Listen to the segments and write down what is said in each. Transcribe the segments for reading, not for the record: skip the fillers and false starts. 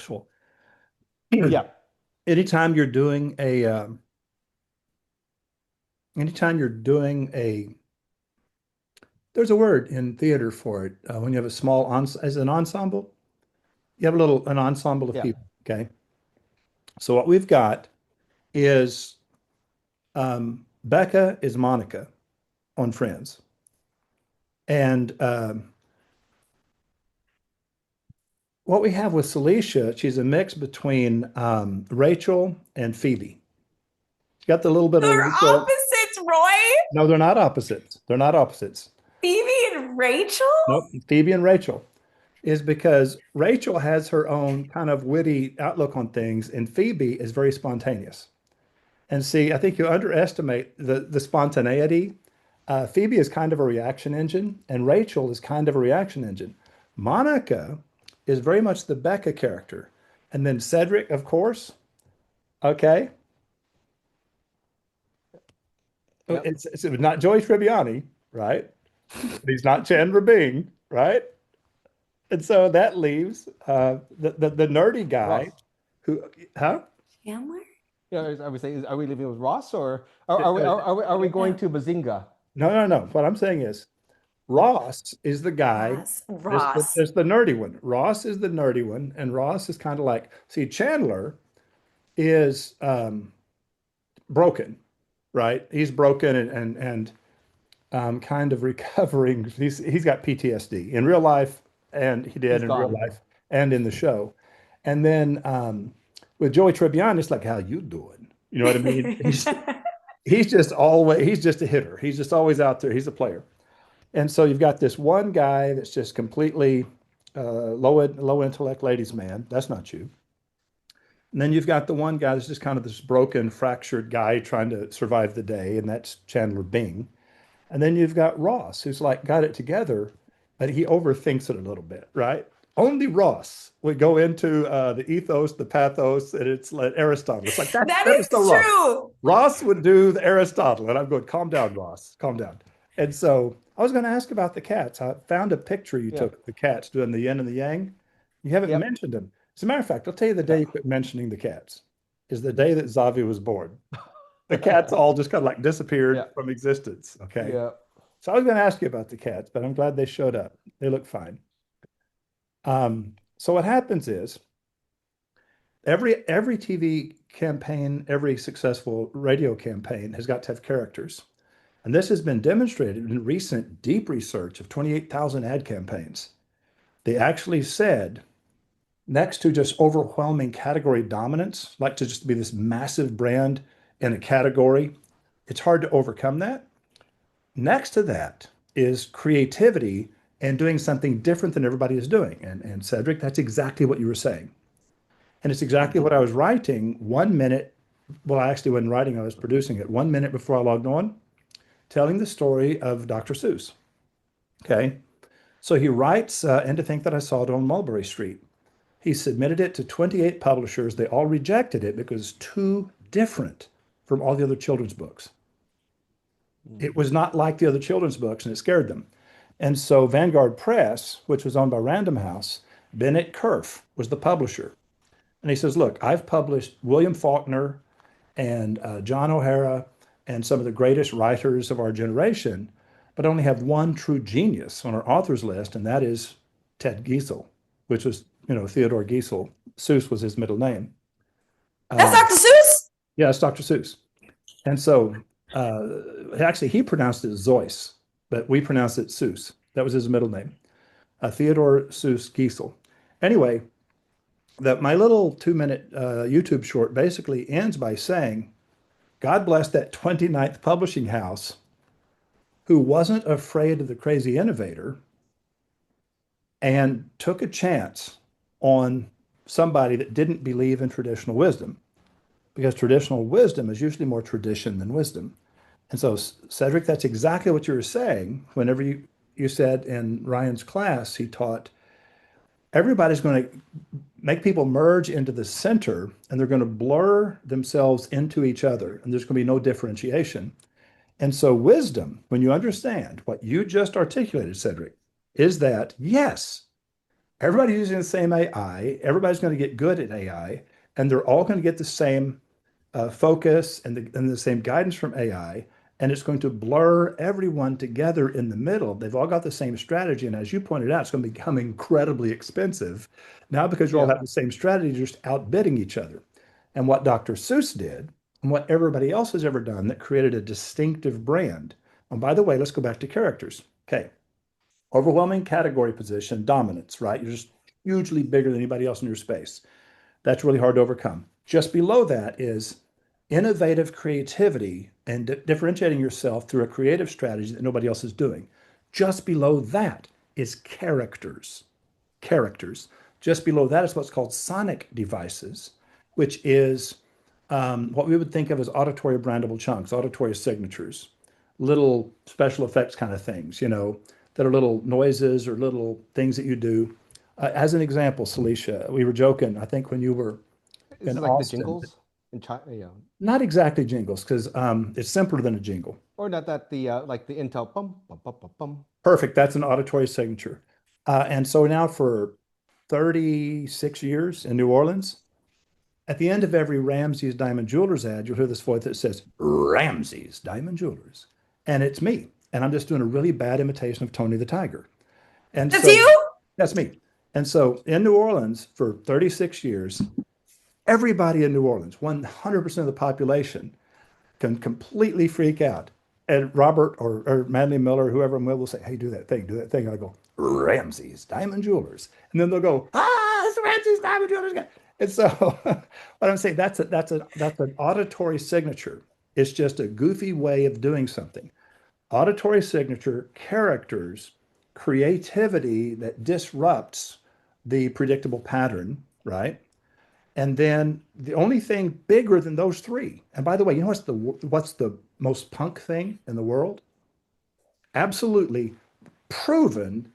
actual. Yeah. Anytime you're doing anytime you're doing a, there's a word in theater for it. When you have a small as an ensemble, you have an ensemble of Yeah. people. Okay. So what we've got is Becca is Monica on Friends. And what we have with Celicia, she's a mix between Rachel and Phoebe. She's got the little bit of They're Rachel. opposites, Roy. No, they're not opposites. They're not opposites. Phoebe and Rachel? Nope. Phoebe and Rachel is because Rachel has her own kind of witty outlook on things, and Phoebe is very spontaneous. And see, I think you underestimate the spontaneity. Phoebe is kind of a reaction engine, and Rachel is kind of a reaction engine. Monica is very much the Becca character. And then Cedric, of course. Okay. Yep. It's not Joey Tribbiani, right? He's not Chandler Bing, right? And so that leaves the nerdy guy Ross. who, huh? Chandler? Yeah, I would say, are we leaving with Ross or are we going No. to Bazinga? No, no, no. What I'm saying is Ross is the guy. Ross. Ross. There's the nerdy one. Ross is the nerdy one, and Ross is kind of like, see, Chandler is broken, right? He's broken and kind of recovering. He's got PTSD in real life, and he did He's in real gone. life and in the show. And then with Joey Tribbiani, it's like, how you doing? You know what I mean? He's just a hitter. He's just always out there. He's a player. And so you've got this one guy that's just completely low intellect ladies man. That's not you. And then you've got the one guy that's just kind of this broken, fractured guy trying to survive the day, and that's Chandler Bing. And then you've got Ross, who's like got it together, but he overthinks it a little bit, right? Only Ross would go into the ethos, the pathos, and it's like Aristotle. It's like That that is so is Ross. true. Ross would do the Aristotle, and I'm going, calm down, Ross, calm down. And so I was going to ask about the cats. I found a picture you Yeah. took of the cats doing the yin and the yang. You haven't Yep. mentioned them. As a matter of fact, I'll tell you the day No. you quit mentioning the cats is the day that Zavi was born. The cats all just kind of like disappeared Yeah. from existence. Okay. Yeah. So I was going to ask you about the cats, but I'm glad they showed up. They look fine. So what happens is every TV campaign, every successful radio campaign has got to have characters. And this has been demonstrated in recent deep research of 28,000 ad campaigns. They actually said, next to just overwhelming category dominance, like to just be this massive brand in a category, it's hard to overcome that. Next to that is creativity and doing something different than everybody is doing. And Cedric, that's exactly what you were saying. And it's exactly what I was writing 1 minute. Well, I actually wasn't writing, I was producing it 1 minute before I logged on, telling the story of Dr. Seuss. Okay. So he writes, and to think that I saw it on Mulberry Street. He submitted it to 28 publishers. They all rejected it because it's too different from all the other children's books. It was not like the other children's books, and it scared them. And so Vanguard Press, which was owned by Random House, Bennett Cerf was the publisher. And he says, look, I've published William Faulkner and John O'Hara and some of the greatest writers of our generation, but I only have one true genius on our authors list, and that is Ted Giesel, which was, Theodore Giesel. Seuss was his middle name. That's Um, Dr. Seuss? yeah, it's Dr. Seuss. And so actually, he pronounced it Zeus, but we pronounce it Seuss. That was his middle name, Theodore Seuss Giesel. Anyway, my little 2 minute YouTube short basically ends by saying, God bless that 29th publishing house who wasn't afraid of the crazy innovator and took a chance on somebody that didn't believe in traditional wisdom, because traditional wisdom is usually more tradition than wisdom. And so, Cedric, that's exactly what you were saying. Whenever you said in Ryan's class, he taught everybody's going to make people merge into the center, and they're going to blur themselves into each other, and there's going to be no differentiation. And so, wisdom, when you understand what you just articulated, Cedric, is that yes, Everybody's using the same AI. Everybody's going to get good at AI, and they're all going to get the same focus and the same guidance from AI. And it's going to blur everyone together in the middle. They've all got the same strategy. And as you pointed out, it's going to become incredibly expensive now because you all Yeah. have the same strategy, just outbidding each other. And what Dr. Seuss did, and what everybody else has ever done that created a distinctive brand. And by the way, let's go back to characters. Okay. Overwhelming category position, dominance, right? You're just hugely bigger than anybody else in your space. That's really hard to overcome. Just below that is innovative creativity and differentiating yourself through a creative strategy that nobody else is doing. Just below that is characters. Characters. Just below that is what's called sonic devices, which is what we would think of as auditory brandable chunks, auditory signatures, little special effects kind of things, that are little noises or little things that you do. As an example, Celicia, we were joking, I think when you were Is in it like the Austin, jingles in China? Yeah. not exactly jingles, because it's simpler than a jingle. Or not that the like the Intel bum bum bum bum bum. Perfect. That's an auditory signature. And so now for 36 years in New Orleans, at the end of every Ramsey's Diamond Jewelers ad, you'll hear this voice that says, Ramsey's Diamond Jewelers. And it's me. And I'm just doing a really bad imitation of Tony the Tiger. And That's so you? that's me. And so in New Orleans for 36 years, everybody in New Orleans, 100% of the population, can completely freak out. And Robert or Manley Miller, whoever I'm with, will say, hey, do that thing, do that thing. And I go, Ramsey's Diamond Jewelers. And then they'll go, it's Ramsey's Diamond Jewelers. And so what I'm saying, that's an auditory signature. It's just a goofy way of doing something. Auditory signature, characters, creativity that disrupts the predictable pattern, right? And then the only thing bigger than those three, and by the way, you know what's the most punk thing in the world? Absolutely proven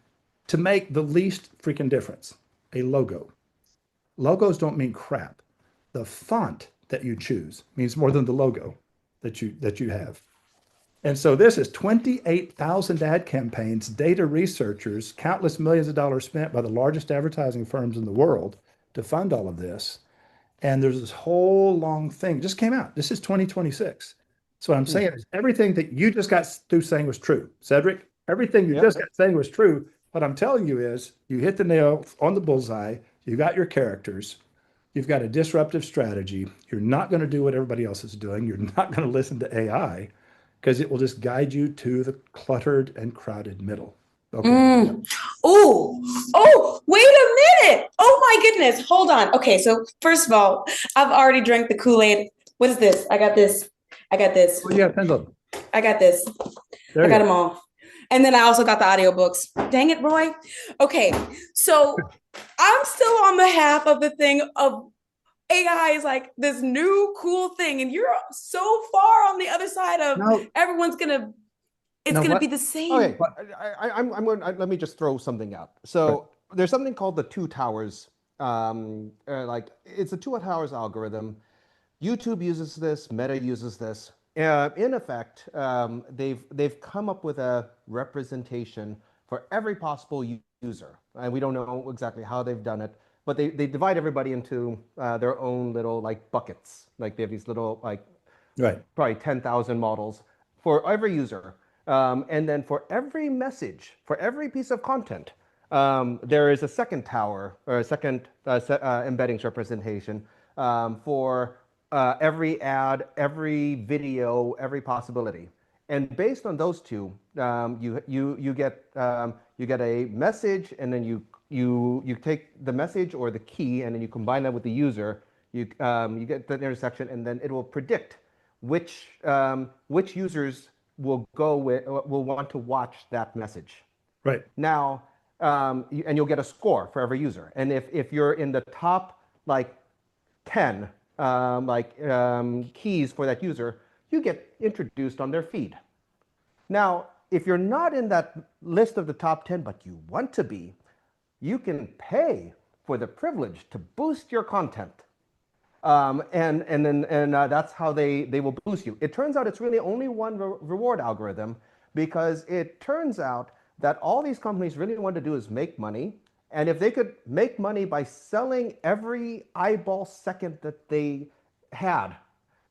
to make the least freaking difference. A logo. Logos don't mean crap. The font that you choose means more than the logo that you have. And so this is 28,000 ad campaigns, data researchers, countless millions of dollars spent by the largest advertising firms in the world to fund all of this. And there's this whole long thing just came out. This is 2026. So what I'm Hmm. saying is everything that you just got through saying was true. Cedric, everything you Yep. just got saying was true. What I'm telling you is you hit the nail on the bullseye. You got your characters. You've got a disruptive strategy. You're not going to do what everybody else is doing. You're not going to listen to AI because it will just guide you to the cluttered and crowded middle. Okay. Oh, oh, wait a minute. Oh my goodness. Hold on. Okay, so first of all, I've already drank the Kool-Aid. What is this? I got this. I got this. Well, yeah, depends on. I got this. There I you got go. them all. And then I also got the audiobooks. Dang it, Roy. Okay, so I'm still on the half of the thing of AI is like this new cool thing, and you're so far on the other side of No, everyone's gonna, it's no, gonna what? be the same. Okay, I'm going. Let me just throw something out. So there's something called the two towers. Like it's a two towers algorithm. YouTube uses this. Meta uses this. In effect, they've come up with a representation for every possible user, and we don't know exactly how they've done it. But they divide everybody into their own little like buckets. Like they have these little like Right. probably 10,000 models for every user. And then for every message, for every piece of content, there is a second tower or a second embeddings representation for every ad, every video, every possibility. And based on those two, you get a message, and then you take the message or the key, and then you combine that with the user. You get the intersection, and then it will predict which users will want to watch that message. Right. Now, and you'll get a score for every user. And if you're in the top like 10 keys for that user, you get introduced on their feed. Now, if you're not in that list of the top 10, but you want to be, you can pay for the privilege to boost your content. And that's how they will boost you. It turns out it's really only one reward algorithm, because it turns out that all these companies really want to do is make money, And if they could make money by selling every eyeball second that they had,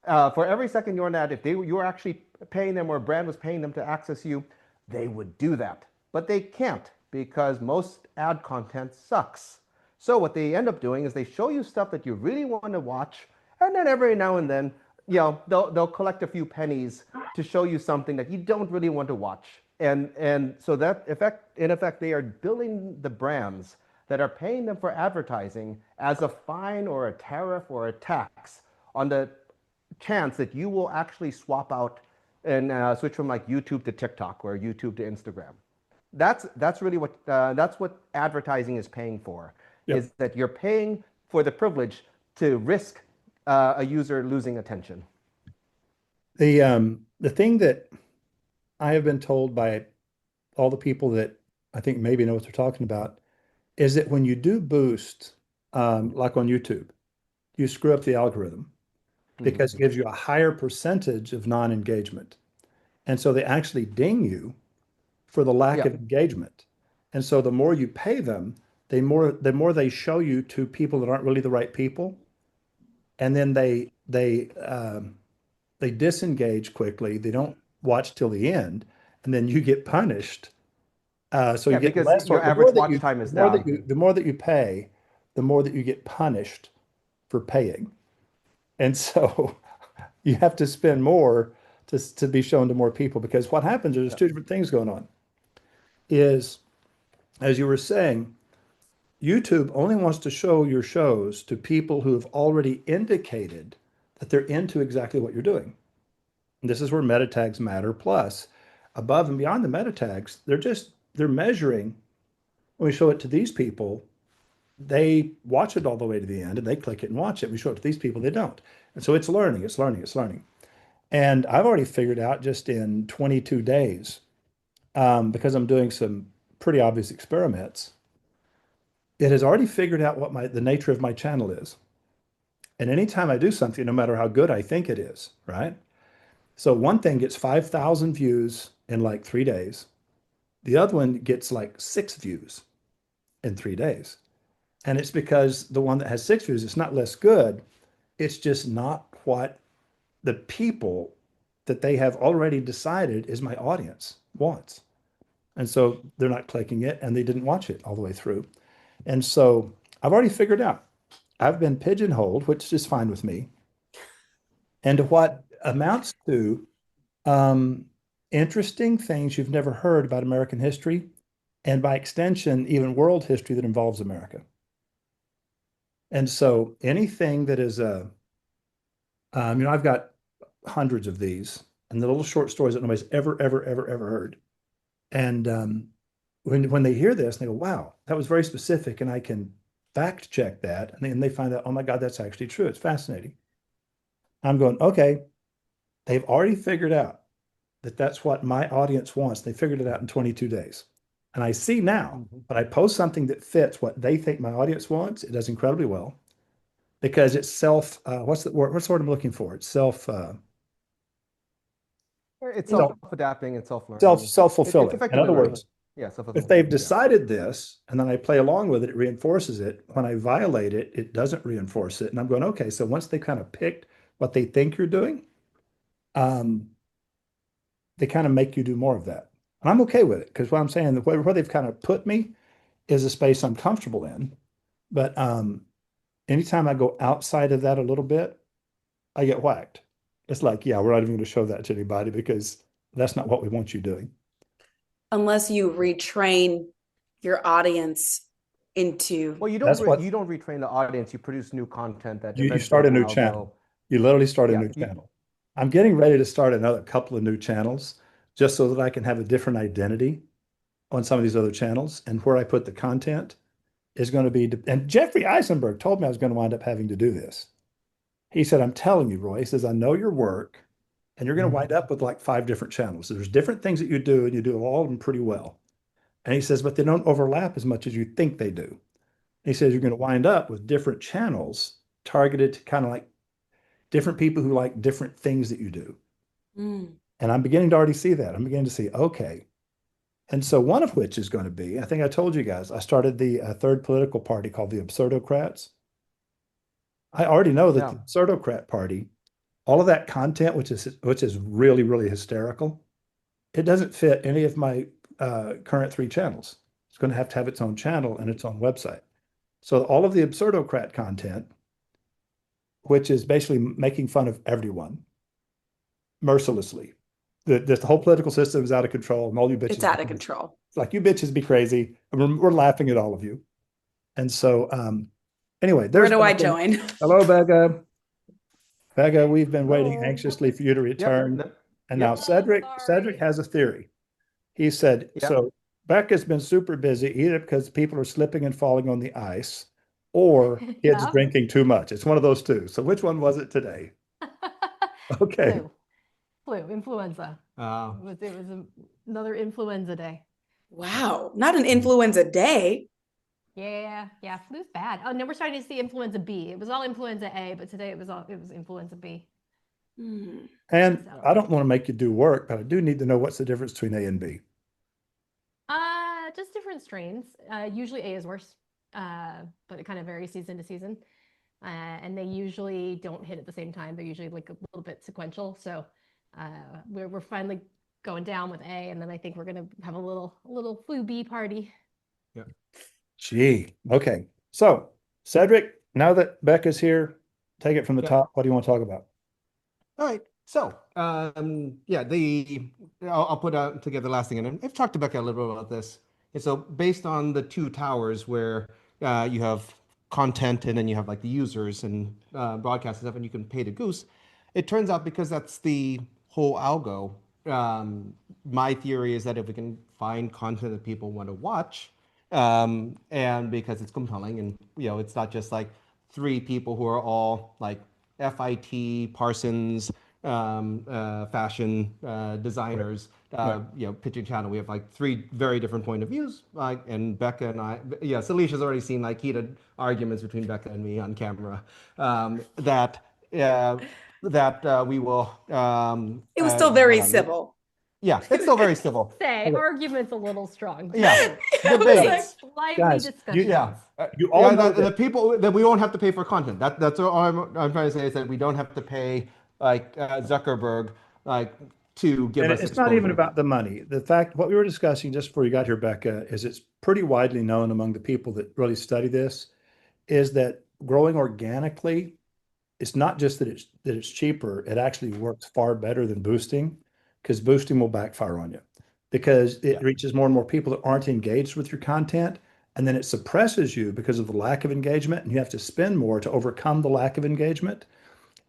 for every second you're on ad, if you were actually paying them or a brand was paying them to access you, they would do that. But they can't because most ad content sucks. So what they end up doing is they show you stuff that you really want to watch, and then every now and then, they'll collect a few pennies to show you something that you don't really want to watch. And so that in effect, they are billing the brands that are paying them for advertising as a fine or a tariff or a tax on the chance that you will actually swap out and switch from like YouTube to TikTok or YouTube to Instagram. That's really what advertising is paying for, Yep. is that you're paying for the privilege to risk a user losing attention. The thing that I have been told by all the people that I think maybe know what they're talking about is that when you do boost, like on YouTube, you screw up the algorithm because it gives you a higher percentage of non-engagement. And so they actually ding you for the lack of engagement. And so the more you pay them, the more they show you to people that aren't really the right people. And then they disengage quickly. They don't watch till the end, and then you get punished. So you get because less, your or the more average that watch time is the more down. the more that you pay, the more that you get punished for paying. And so you have to spend more to be shown to more people, because what happens is there's two different things going on. Is, as you were saying, YouTube only wants to show your shows to people who have already indicated that they're into exactly what you're doing. And this is where meta tags matter. Plus, above and beyond the meta tags, they're measuring. When we show it to these people, they watch it all the way to the end and they click it and watch it. We show it to these people, they don't. And so it's learning, it's learning, it's learning. And I've already figured out just in 22 days, because I'm doing some pretty obvious experiments, it has already figured out what the nature of my channel is. And anytime I do something, no matter how good I think it is, right? So one thing gets 5,000 views in like 3 days. The other one gets like 6 views in 3 days. And it's because the one that has 6 views, it's not less good. It's just not what the people that they have already decided is my audience wants. And so they're not clicking it and they didn't watch it all the way through. And so I've already figured out I've been pigeonholed, which is fine with me, and what amounts to interesting things you've never heard about American history, and by extension, even world history that involves America. And so anything that is I've got hundreds of these, and the little short stories that nobody's ever heard. And when they hear this, they go, "Wow, that was very specific," and I can fact check that, and then they find out, "Oh my God, that's actually true." It's fascinating. I'm going, okay, they've already figured out that that's what my audience wants. They figured it out in 22 days. And I see now, but I post something that fits what they think my audience wants. It does incredibly well because it's what's the word I'm looking for? It's It's you know, self-adapting and self-learning. self-fulfilling. It's In effectively other learning. words, Yeah, if self-fulfilling. they've decided this and then I play along with it, it reinforces it. When I violate it, it doesn't reinforce it. And I'm going, okay, so once they kind of picked what they think you're doing, they kind of make you do more of that. And I'm okay with it because what I'm saying, where they've kind of put me is a space I'm comfortable in. But anytime I go outside of that a little bit, I get whacked. It's like, yeah, we're not even going to show that to anybody because that's not what we want you doing. Unless you retrain your audience into. Well, you That's what don't retrain the audience. You produce new content that you eventually start a new now channel. You literally start a yeah, new channel. I'm getting ready to start another couple of new channels just so that I can have a different identity on some of these other channels. And where I put the content is going to be, and Jeffrey Eisenberg told me I was going to wind up having to do this. He said, I'm telling you, Roy, he says, I know your work and you're going to wind up with like 5 different channels. There's different things that you do and you do all of them pretty well. And he says, but they don't overlap as much as you think they do. He says, you're going to wind up with different channels targeted to kind of like different people who like different things that you do. Mm. And I'm beginning to already see that. I'm beginning to see, okay, And so one of which is going to be, I think I told you guys, I started the third political party called the Absurdocrats. I already know that Yeah. the Absurdocrat Party, all of that content, which is really, really hysterical, it doesn't fit any of my current three channels. It's going to have its own channel and its own website. So all of the Absurdocrat content, which is basically making fun of everyone mercilessly. The whole political system is out of control, and all you It's bitches out of crazy. control. It's like you bitches be crazy, and we're laughing at all of you. And so, anyway, Where there's do I Becca. join? Hello, Becca. Becca, we've been waiting Hello. anxiously for you to Yep. return. And now Yep. Oh, Cedric sorry. has a theory. He said, Yep. so Becca's been super busy either because people are slipping and falling on the ice or kids Yep. drinking too much. It's one of those two. So which one was it today? Okay. Influenza. Uh, Another influenza day. Wow, not an influenza day. Yeah, flu's bad. Oh, now we're starting to see influenza B. It was all influenza A, but today it was influenza B. Hmm. And So, I don't want to make you do work, but I do need to know what's the difference between A and B. just different strains. Usually A is worse, but it kind of varies season to season. And they usually don't hit at the same time. They're usually like a little bit sequential. So we're finally going down with A, and then I think we're gonna have a little flu B party. yep. Gee. Okay. So, Cedric, now that Becca's here, take it from the Yep. top. What do you want to talk about? All right. So, yeah, I'll put together the last thing, and I've talked to Becca a little bit about this. And so, based on the two towers where you have content and then you have like the users and broadcast stuff, and you can pay the goose, it turns out because that's the whole algo. My theory is that if we can find content that people want to watch, and because it's compelling, and it's not just like three people who are all like FIT, Parsons, fashion designers, Right. pitching channel. We have like three very different point of views. Like, and Becca and I, yes, Alicia's already seen like heated arguments between Becca and me on camera. That we will. It was still very Hold on. civil. Yeah, it's still very civil. Say Okay. argument's a little strong. Yeah, I was like, debates. Slightly Guys, discussions. Yeah. You all know the that people that we won't have to pay for content. That's all I'm trying to say is that we don't have to pay like Zuckerberg like to give and us it's not even exposure. about the money. The fact, what we were discussing just before you got here, Becca, is it's pretty widely known among the people that really study this, is that growing organically, it's not just that it's cheaper, it actually works far better than boosting, because boosting will backfire on you because it Yeah. reaches more and more people that aren't engaged with your content, and then it suppresses you because of the lack of engagement, and you have to spend more to overcome the lack of engagement.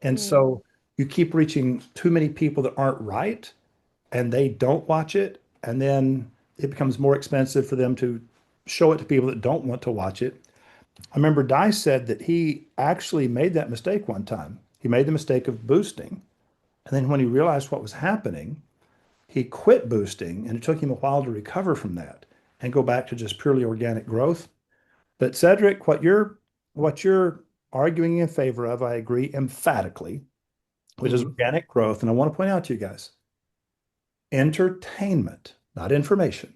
And so you keep reaching too many people that aren't right, and they don't watch it, and then it becomes more expensive for them to show it to people that don't want to watch it. I remember Dice said that he actually made that mistake one time. He made the mistake of boosting, and then when he realized what was happening, he quit boosting, and it took him a while to recover from that and go back to just purely organic growth. But Cedric, what you're arguing in favor of, I agree emphatically, which is Mhm. organic growth. And I want to point out to you guys, entertainment, not information.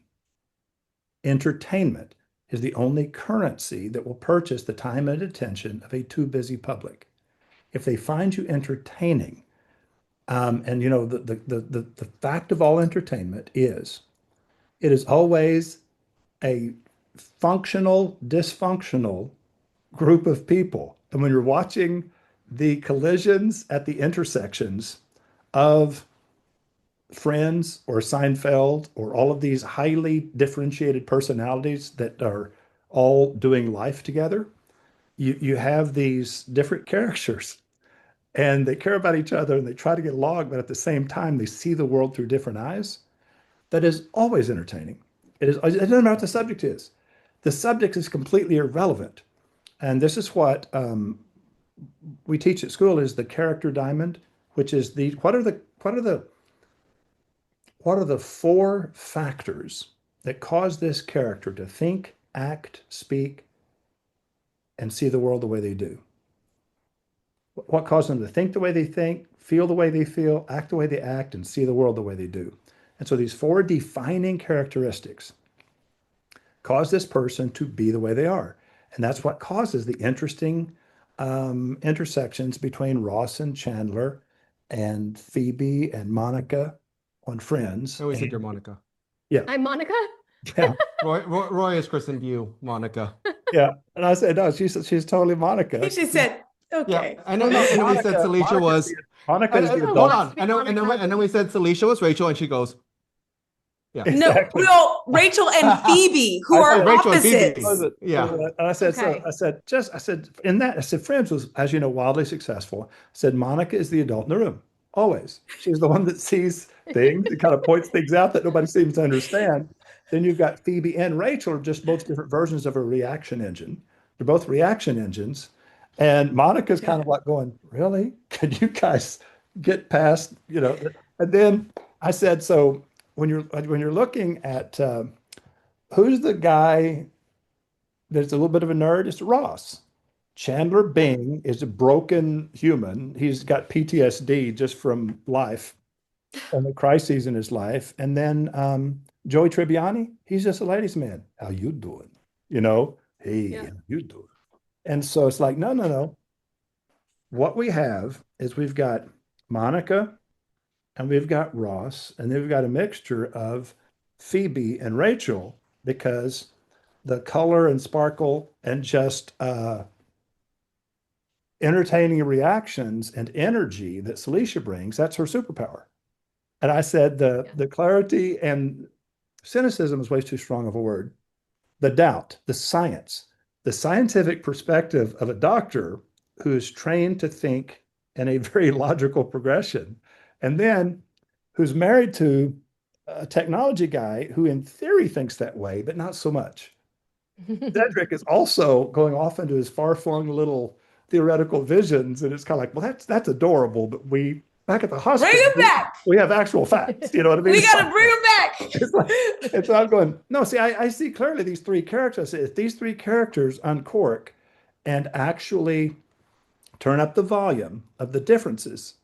Entertainment is the only currency that will purchase the time and attention of a too busy public. If they find you entertaining, and the fact of all entertainment is it is always a functional, dysfunctional group of people. And when you're watching the collisions at the intersections of Friends or Seinfeld or all of these highly differentiated personalities that are all doing life together, you have these different characters and they care about each other and they try to get along, but at the same time, they see the world through different eyes. That is always entertaining. It doesn't matter what the subject is. The subject is completely irrelevant. And this is what we teach at school is the character diamond, which is what are the four factors that cause this character to think, act, speak, and see the world the way they do? What causes them to think the way they think, feel the way they feel, act the way they act, and see the world the way they do? And so these four defining characteristics cause this person to be the way they are. And that's what causes the interesting intersections between Ross and Chandler and Phoebe and Monica on Friends. I always think you're Monica. Yeah. I'm Monica. Yeah. Roy is christened you, Monica. Yeah. And I said, no, she's totally Monica. She said, okay. Yeah, and then we said Celicia was. Monica is the Hold adult. on, and then we said Celicia was Rachel, and she goes, yeah. Exactly. No, Rachel and Phoebe, who I are said Rachel and Phoebe. opposites. Yeah. And I said, Okay. I said, in that, I said, Friends was, as you know, wildly successful. I said, Monica is the adult in the room, always. She's the one that sees things, that kind of points things out that nobody seems to understand. Then you've got Phoebe and Rachel are just both different versions of a reaction engine. They're both reaction engines. And Monica's kind of like going, really? Could you guys get past, you know? And then I said, so when you're looking at who's the guy that's a little bit of a nerd, it's Ross. Chandler Bing is a broken human. He's got PTSD just from life and the crises in his life. And then Joey Tribbiani, he's just a ladies' man. How you doing? You know, hey, Yeah. how you doing? And so it's like, no. What we have is we've got Monica and we've got Ross, and then we've got a mixture of Phoebe and Rachel because the color and sparkle and just entertaining reactions and energy that Celicia brings, that's her superpower. And I said the clarity and cynicism is way too strong of a word. The doubt, the science, the scientific perspective of a doctor who is trained to think in a very logical progression, and then who's married to a technology guy who in theory thinks that way, but not so much. Cedric is also going off into his far-flung little theoretical visions, and it's kind of like, well, that's adorable, but we back at the hospital, Bring him back. we have actual facts. You know what I mean? We It's got to like- bring him back. it's like, and so I'm going, no, see, I see clearly these three characters. If these three characters uncork and actually turn up the volume of the differences,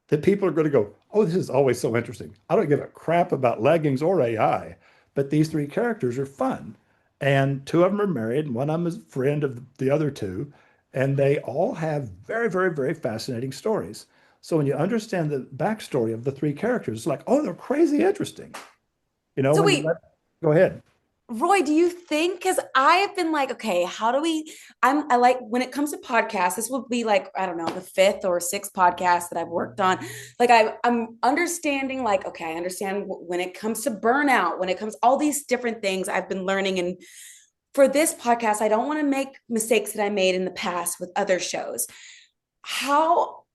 that people are going to go, oh, this is always so interesting. I don't give a crap about leggings or AI, but these three characters are fun. And two of them are married, and one of them is a friend of the other two. And they all have very, very, very fascinating stories. So when you understand the backstory of the three characters, it's like, oh, they're crazy interesting. You know, So when you wait. go ahead. Roy, do you think, because I've been like, okay, how do we, I like, when it comes to podcasts, this will be like, I don't know, the fifth or sixth podcast that I've worked on. Like I'm understanding, like, okay, I understand when it comes to burnout, when it comes, all these different things I've been learning. And for this podcast, I don't want to make mistakes that I made in the past with other shows.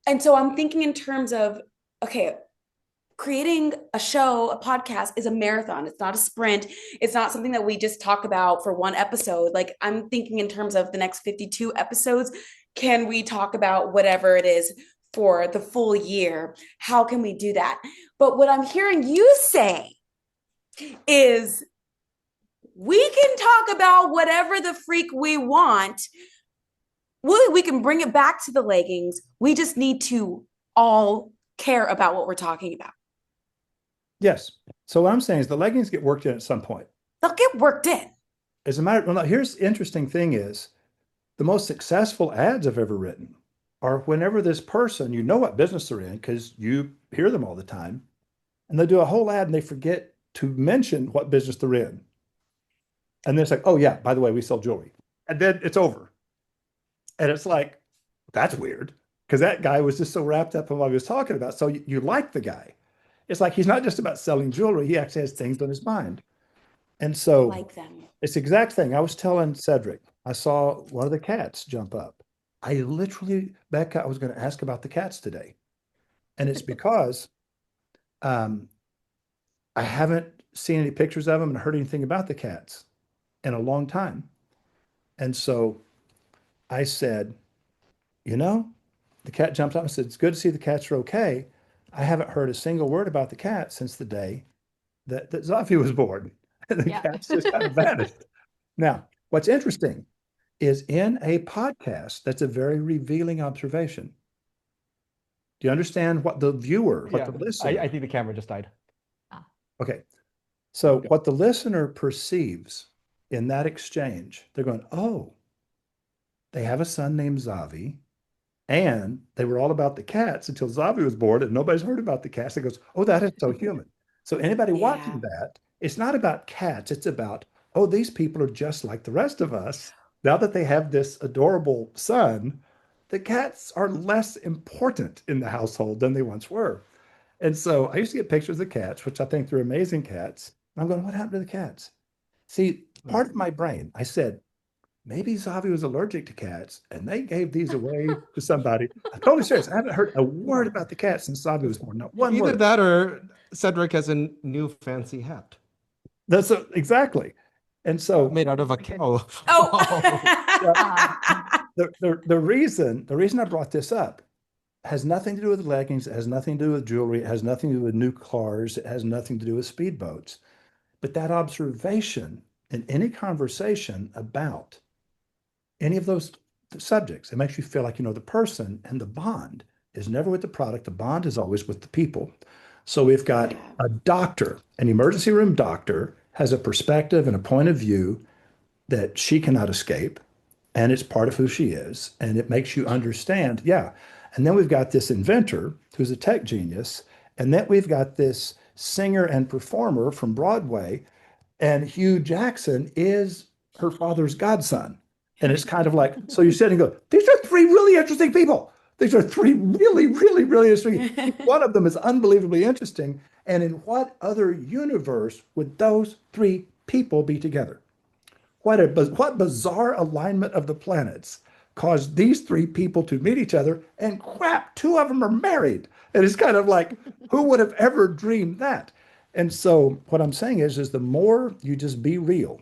And so I'm thinking in terms of, okay, creating a show, a podcast is a marathon. It's not a sprint. It's not something that we just talk about for one episode. Like I'm thinking in terms of the next 52 episodes, can we talk about whatever it is for the full year? How can we do that? But what I'm hearing you say is we can talk about whatever the freak we want. We can bring it back to the leggings. We just need to all care about what we're talking about. Yes. So what I'm saying is the leggings get worked in at some point. They'll get worked in. As a matter, well, here's the interesting thing is the most successful ads I've ever written are whenever this person, you know what business they're in because you hear them all the time, and they do a whole ad and they forget to mention what business they're in. And then it's like, oh yeah, by the way, we sell jewelry. And then it's over. And it's like, that's weird because that guy was just so wrapped up in what he was talking about. So you like the guy. It's like he's not just about selling jewelry. He actually has things on his mind. And so Like them. it's the exact thing. I was telling Cedric, I saw one of the cats jump up. I literally, Becca, I was going to ask about the cats today. And it's because I haven't seen any pictures of them and heard anything about the cats in a long time. And so I said, you know, the cat jumped up and said, it's good to see the cats are okay. I haven't heard a single word about the cat since the day that Zafi was born. And the cats just kind of vanished. Now, what's interesting is in a podcast, that's a very revealing observation. Do you understand what the viewer, what the listener? I think the camera just died. Okay. So what the listener perceives in that exchange, they're going, oh, they have a son named Zavi, and they were all about the cats until Zavi was born, and nobody's heard about the cats. It goes, oh, that is so human. So anybody Yeah. watching that, it's not about cats. It's about, oh, these people are just like the rest of us. Now that they have this adorable son, the cats are less important in the household than they once were. And so I used to get pictures of cats, which I think they're amazing cats. And I'm going, what happened to the cats? See, part of my brain, I said, maybe Zavi was allergic to cats and they gave these away to somebody. I'm totally serious. I haven't heard a word about the cat since Zavi was born. Not one Either word. that or Cedric has a new fancy hat That's exactly. And so made out of a cow. Oh. the reason I brought this up has nothing to do with leggings. It has nothing to do with jewelry. It has nothing to do with new cars. It has nothing to do with speedboats. But that observation in any conversation about any of those subjects, it makes you feel like you know the person, and the bond is never with the product. The bond is always with the people. So we've got Yeah. a doctor, an emergency room doctor, has a perspective and a point of view that she cannot escape, and it's part of who she is, and it makes you understand. Yeah. And then we've got this inventor who's a tech genius, and then we've got this singer and performer from Broadway, and Hugh Jackson is her father's godson. And it's kind of like, so you sit and go, these are three really interesting people. These are three really, really, really interesting. One of them is unbelievably interesting. And in what other universe would those three people be together? What bizarre alignment of the planets caused these three people to meet each other? And crap, two of them are married. And it's kind of like, who would have ever dreamed that? And so what I'm saying is the more you just be real,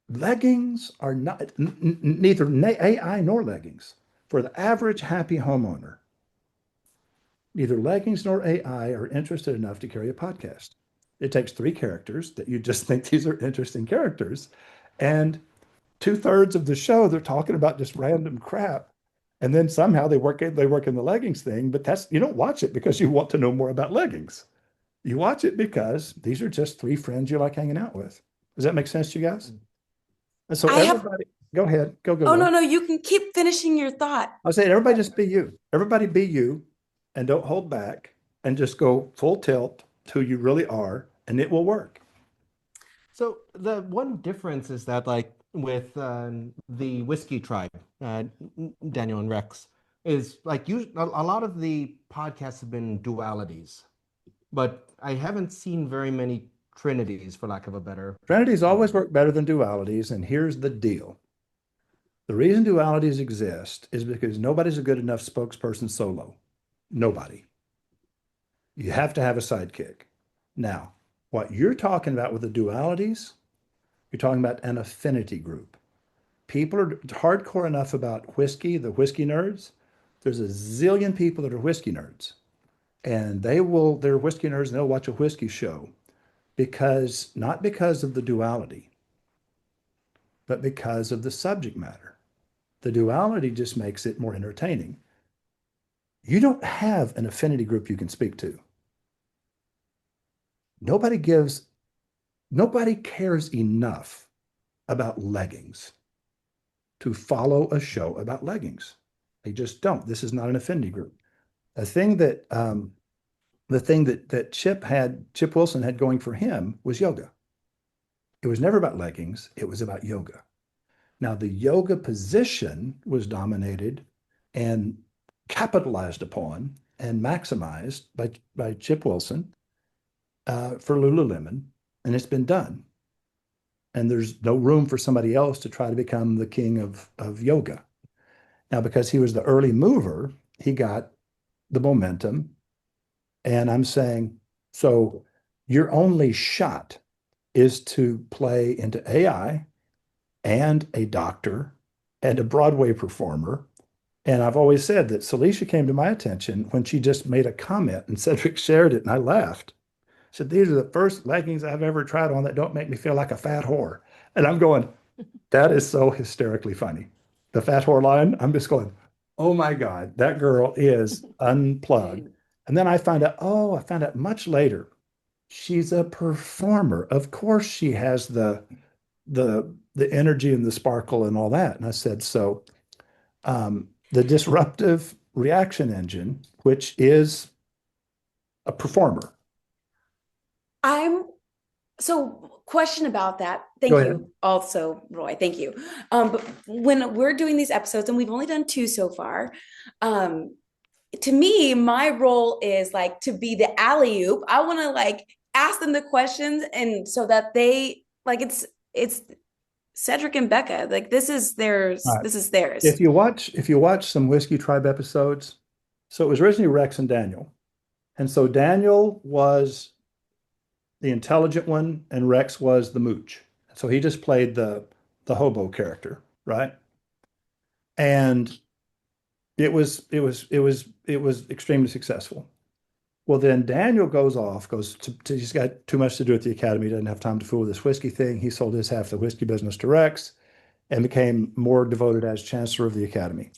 leggings are not neither AI nor leggings for the average happy homeowner. Neither leggings nor AI are interested enough to carry a podcast. It takes three characters that you just think these are interesting characters, and two-thirds of the show they're talking about just random crap. And then somehow they work in the leggings thing, but that's you don't watch it because you want to know more about leggings. You watch it because these are just three friends you like hanging out with. Does that make sense to you guys? And so I have, everybody, go ahead, oh, no, go. no, you can keep finishing your thought. I was saying everybody just be you. Everybody be you, and don't hold back, and just go full tilt to who you really are, and it will work. So the one difference is that, like with the whiskey tribe, Daniel and Rex, is like a lot of the podcasts have been dualities, but I haven't seen very many trinities, for lack of a better. Trinities always work better than dualities, and here's the deal. The reason dualities exist is because nobody's a good enough spokesperson solo. Nobody. You have to have a sidekick. Now, what you're talking about with the dualities, you're talking about an affinity group. People are hardcore enough about whiskey, the whiskey nerds. There's a zillion people that are whiskey nerds, and they're whiskey nerds and they'll watch a whiskey show not because of the duality, but because of the subject matter. The duality just makes it more entertaining. You don't have an affinity group you can speak to. Nobody cares enough about leggings to follow a show about leggings. They just don't. This is not an affinity group. The thing that Chip Wilson had going for him was yoga. It was never about leggings. It was about yoga. Now, the yoga position was dominated and capitalized upon and maximized by Chip Wilson for Lululemon, and it's been done. And there's no room for somebody else to try to become the king of yoga. Now, because he was the early mover, he got the momentum. And I'm saying, so your only shot is to play into AI and a doctor and a Broadway performer. And I've always said that Celicia came to my attention when she just made a comment and Cedric shared it, and I laughed. I said, these are the first leggings I've ever tried on that don't make me feel like a fat whore. And I'm going, that is so hysterically funny. The fat whore line, I'm just going, oh my God, that girl is unplugged. And then I found out, oh, I found out much later, she's a performer. Of course, she has the energy and the sparkle and all that. And I said, so the disruptive reaction engine, which is a performer. I'm so question about that. Go Thank ahead. you also, Roy. Thank you. But when we're doing these episodes, and we've only done 2 so far, to me, my role is like to be the alley oop. I want to like ask them the questions, and so that they like it's Cedric and Becca. Like this is theirs. All right. This is theirs. If you watch some Whiskey Tribe episodes, so it was originally Rex and Daniel. And so Daniel was the intelligent one and Rex was the mooch. So he just played the hobo character, right? And it was extremely successful. Well, then Daniel goes off, he's got too much to do at the academy, doesn't have time to fool with this whiskey thing. He sold his half the whiskey business to Rex and became more devoted as chancellor of the academy.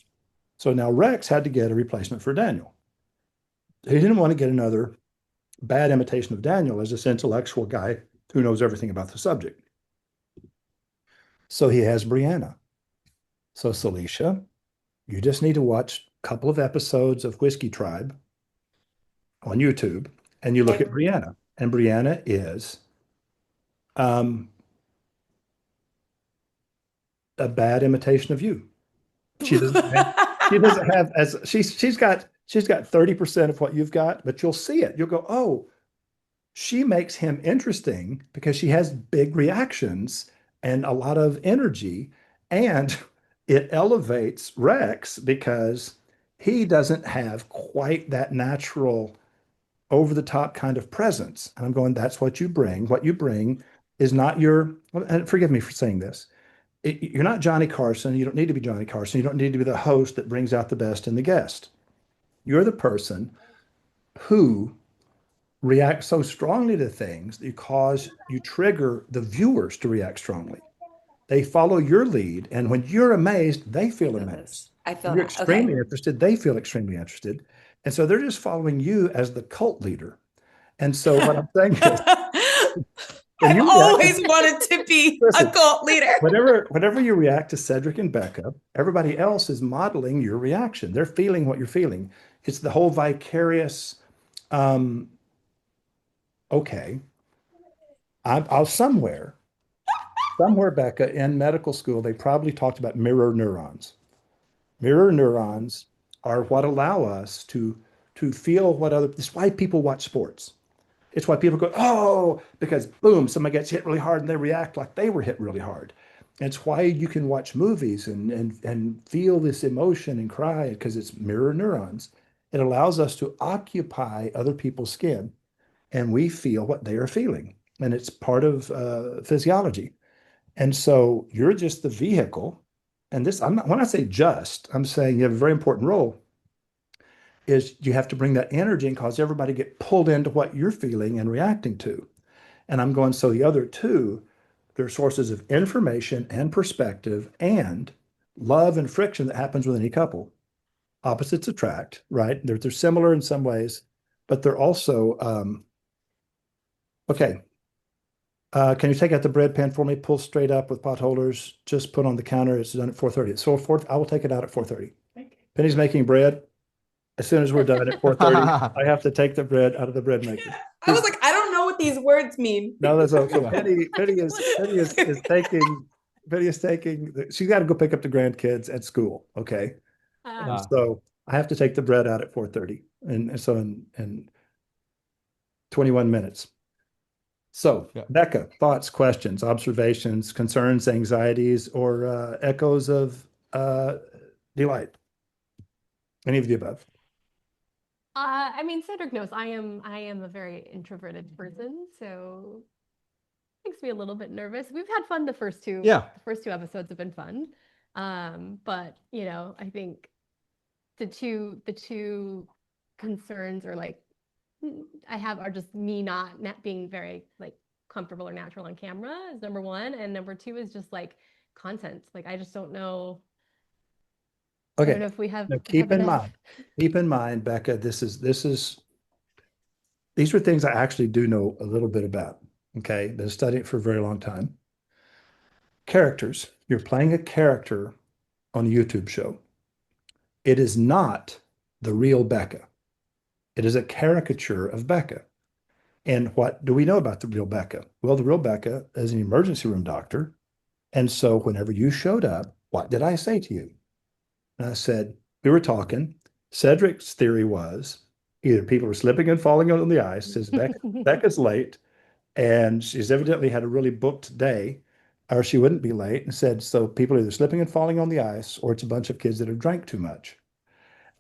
So now Rex had to get a replacement for Daniel. He didn't want to get another bad imitation of Daniel as this intellectual guy who knows everything about the subject. So he has Brianna. So Celicia, you just need to watch a couple of episodes of Whiskey Tribe on YouTube, and you look at Brianna, and Brianna is a bad imitation of you. She doesn't have as she's got 30% of what you've got, but you'll see it. You'll go, oh, she makes him interesting because she has big reactions and a lot of energy, and it elevates Rex because he doesn't have quite that natural over the top kind of presence. And I'm going, that's what you bring. What you bring is not and forgive me for saying this. You're not Johnny Carson. You don't need to be Johnny Carson. You don't need to be the host that brings out the best in the guest. You're the person who reacts so strongly to things that you trigger the viewers to react strongly. They follow your lead. And when you're amazed, they feel amazed. I feel When you're that. Okay. extremely interested, they feel extremely interested. And so they're just following you as the cult leader. And so what I'm saying is, when I've you always wanted to be a cult leader. whenever you react to Cedric and Becca, everybody else is modeling your reaction. They're feeling what you're feeling. It's the whole vicarious, okay, I'll somewhere, Becca, in medical school, they probably talked about mirror neurons. Mirror neurons are what allow us to feel this is why people watch sports. It's why people go, oh, because boom, somebody gets hit really hard and they react like they were hit really hard. It's why you can watch movies and feel this emotion and cry because it's mirror neurons. It allows us to occupy other people's skin and we feel what they are feeling. And it's part of physiology. And so you're just the vehicle. And this, I'm not, when I say just, I'm saying you have a very important role is you have to bring that energy and cause everybody to get pulled into what you're feeling and reacting to. And I'm going, so the other two, they're sources of information and perspective and love and friction that happens with any couple. Opposites attract, right? They're similar in some ways, but they're also, okay. Can you take out the bread pan for me? Pull straight up with pot holders. Just put on the counter. It's done at 4:30. So I will take it out at 4:30. Penny's making bread. As soon as we're done at 4:30, I have to take the bread out of the bread maker. I was like, I don't know what these words mean. No, that's okay. Penny is taking. She's got to go pick up the grandkids at school. Okay, and so I have to take the bread out at 4:30, and so in 21 minutes. So, Becca, thoughts, questions, observations, concerns, anxieties, or echoes of delight? Any of the above? I mean, Cedric knows I am a very introverted person, so it makes me a little bit nervous. We've had fun the first two. Yeah. The first 2 episodes have been fun. But I think the two concerns or like I have are just me not being very like comfortable or natural on camera is number 1, and number 2 is just like content. Like I just don't know. Okay. I don't know if we have. Now keep in mind, Becca, this is These are things I actually do know a little bit about. Okay. Been studying it for a very long time. Characters. You're playing a character on a YouTube show. It is not the real Becca. It is a caricature of Becca. And what do we know about the real Becca? Well, the real Becca is an emergency room doctor. And so whenever you showed up, what did I say to you? And I said, we were talking. Cedric's theory was either people are slipping and falling on the ice, says Becca's late, and she's evidently had a really booked day, or she wouldn't be late, and said, so people are either slipping and falling on the ice, or it's a bunch of kids that have drank too much.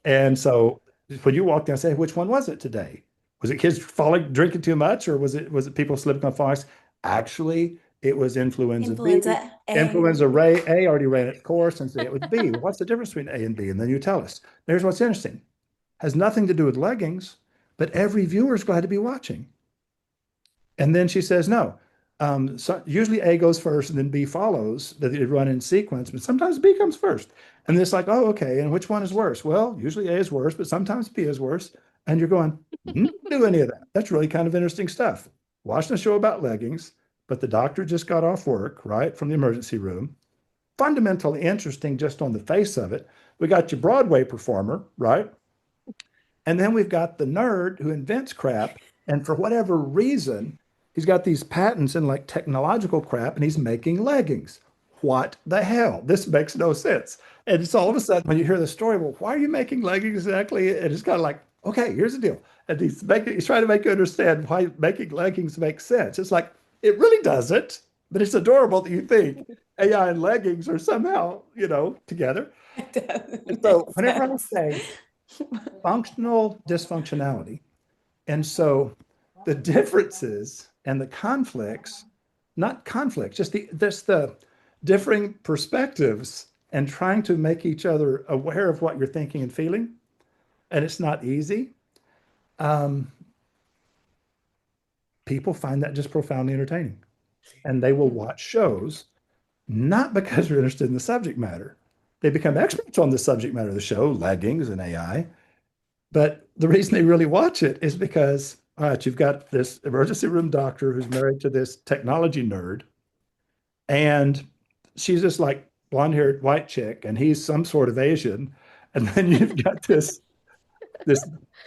And so when you walked in, I said, which one was it today? Was it kids falling, drinking too much, or was it people slipping on ice? Actually, it was influenza B. Influenza A. Influenza Ray A already ran its course, and said it was B. Well, what's the difference between A and B? And then you tell us. There's what's interesting. Has nothing to do with leggings, but every viewer is glad to be watching. And then she says, no. So usually A goes first and then B follows, that it run in sequence, but sometimes B comes first. And it's like, oh, okay. And which one is worse? Well, usually A is worse, but sometimes B is worse. And you're going, didn't do any of that. That's really kind of interesting stuff. Watching a show about leggings, but the doctor just got off work, right, from the emergency room. Fundamentally interesting just on the face of it. We got your Broadway performer, right? And then we've got the nerd who invents crap. And for whatever reason, he's got these patents in like technological crap and he's making leggings. What the hell? This makes no sense. And it's all of a sudden when you hear the story, well, why are you making leggings exactly? And it's kind of like, okay, here's the deal. And he's trying to make you understand why making leggings makes sense. It's like, it really doesn't, but it's adorable that you think AI and leggings are somehow, together. And so whenever I say functional dysfunctionality, and so the differences and the conflicts, not conflicts, just the differing perspectives and trying to make each other aware of what you're thinking and feeling. And it's not easy. People find that just profoundly entertaining. And they will watch shows not because they're interested in the subject matter. They become experts on the subject matter of the show, leggings and AI. But the reason they really watch it is because, all right, you've got this emergency room doctor who's married to this technology nerd, and she's this like blonde-haired white chick, and he's some sort of Asian. And then you've got this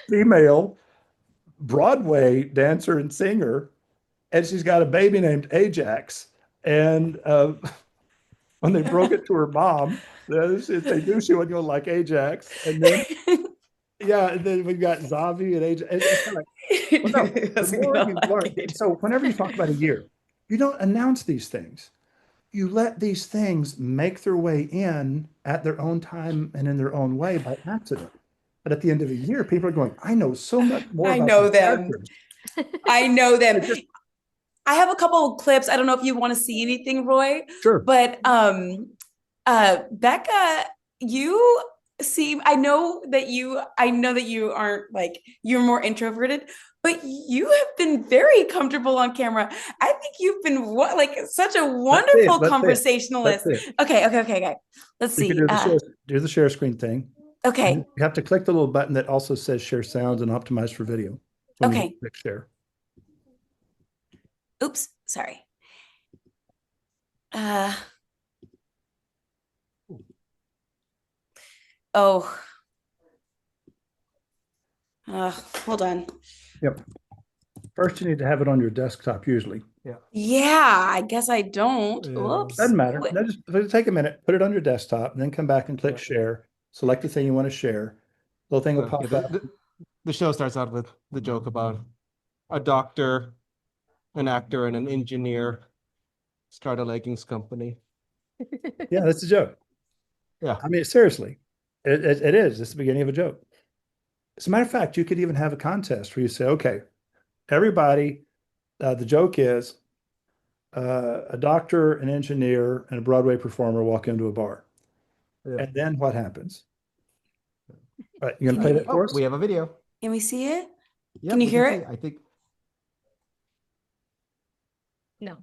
female Broadway dancer and singer, and she's got a baby named Ajax. And when they broke it to her mom, they knew she wasn't going to like Ajax. And then yeah, and then we've got Zavi and Ajax. It's kind of like, well, no, the more you learn. So whenever you talk about a year, you don't announce these things. You let these things make their way in at their own time and in their own way by accident. But at the end of a year, people are going, I know so much more I about know these them. characters. I know them. It just- I have a couple of clips. I don't know if you want to see anything, Roy. Sure. But Becca, you seem, I know that you aren't like, you're more introverted, but you have been very comfortable on camera. I think you've been like such a wonderful conversationalist. Okay. Let's see. You can do the share screen thing. Okay. And you have to click the little button that also says share sound and optimize for video. Okay. Click share. Oops, sorry. Oh. Hold on. Yep. First, you need to have it on your desktop usually. Yeah, I guess I don't. Whoops. Doesn't matter. No, just take a minute, put it on your desktop, and then come back and click share. Select the thing you want to share. Little thing will pop up. The show starts out with the joke about a doctor, an actor, and an engineer start a leggings company. Yeah, that's a joke. Yeah. I mean, seriously, it is. It's the beginning of a joke. As a matter of fact, you could even have a contest where you say, okay, everybody, the joke is a doctor, an engineer, and a Broadway performer walk into a bar. Yeah. And then what happens? All right, you gonna play that for us? We have a video. Can we see it? Yeah, can you hear it? I think. No.